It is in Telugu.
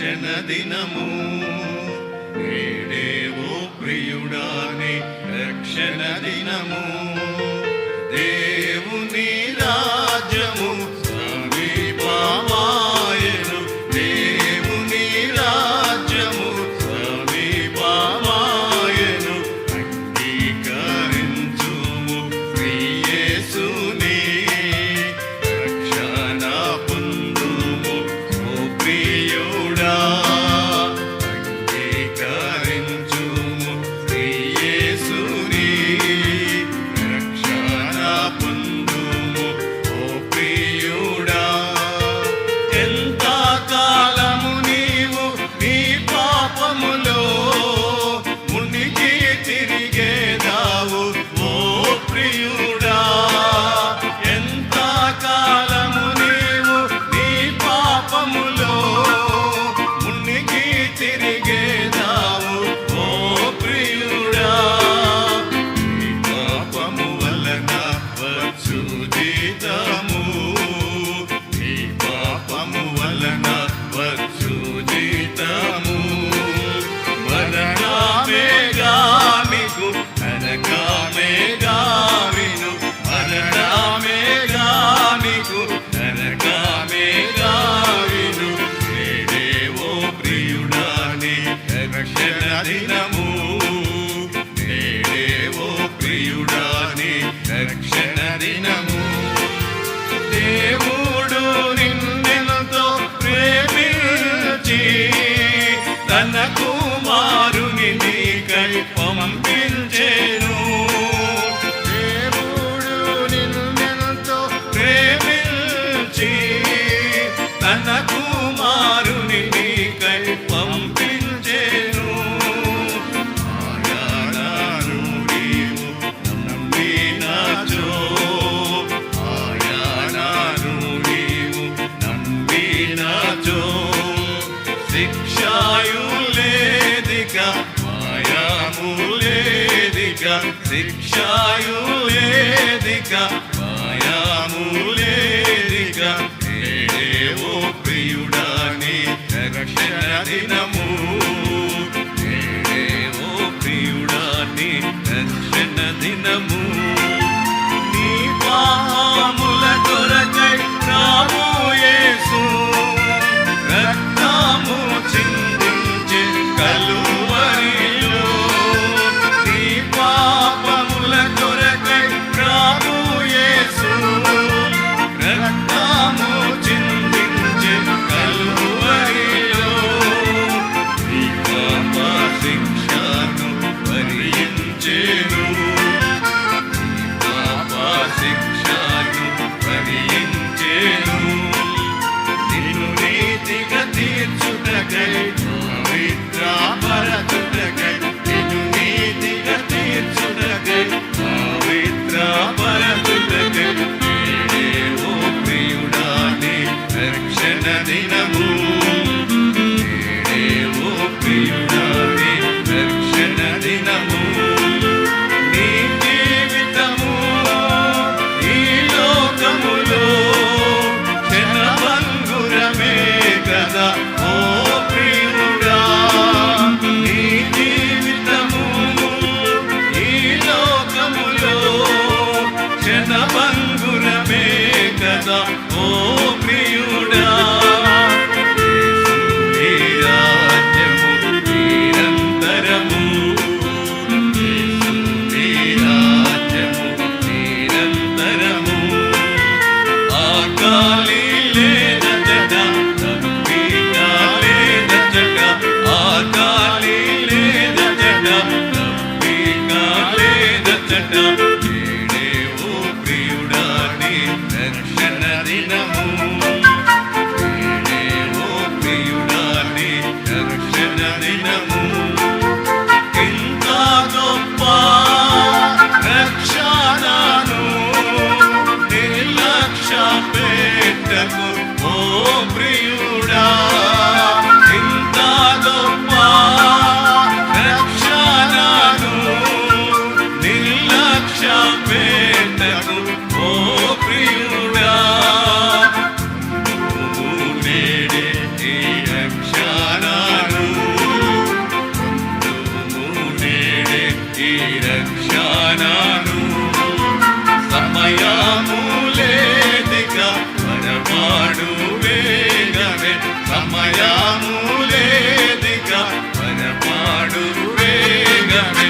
రక్షణ దినము నేడేవో ప్రియుడాని రక్షణ దినము దేవుని రాజ్యము సమీపమాయెను దేవుని రాజ్యము సమీపమాయెను అంగీకరించుము యేసుని రక్షణ పొందుము ఓ ప్రియుడా అంగీకరించుము యేసుని రక్షణ పొందుము ఓ ప్రియుడా ఎంత కాలము నీవు నీ పాపములో మునిగి తిరిగేదావు ఓ ప్రియుడా ఎంత కాలము నీవు నీ పాపములో మునిగి తిరిగేదావు ఓ ప్రియుడా నీ పాపము వలన వచ్చు జీతము నీ పాపము వలన వచ్చు జీతము మరణమేగా మీకు నరకమేగా విను మరణమేగా మీకు నరకమేగా విను నేడేవో ప్రియుడాని రక్షణ దినము నేడేవో ప్రియుడాని రక్షణ దినము దేవుడు నిన్నెంతో ప్రేమించి తన కుమారుని నీకై పంపించెను దేవుడు నిన్నెంతో ప్రేమించి తన కుమారుని నీకై పంపించెను ఆయనను నీవు నమ్మినచో ఆయనను నీవు నమ్మినచో శిక్షాయు లేదిక మాయాము లేదిక శిక్షాయు లేదిక మాయాము లేదిక నేడేవో ప్రియుడాని రక్షణ దినము నేడేవో ప్రియుడాని రక్షణ దినము నీ పాపముల కొరకై రాము యేసు రక్తము చిందించే కలువరిలో నీ పాపముల కొరకై రాము యేసు రక్షణను సమయము లేదిగా పరమాడు వేగమే సమయము లేదిగా పరమాడు వేగమే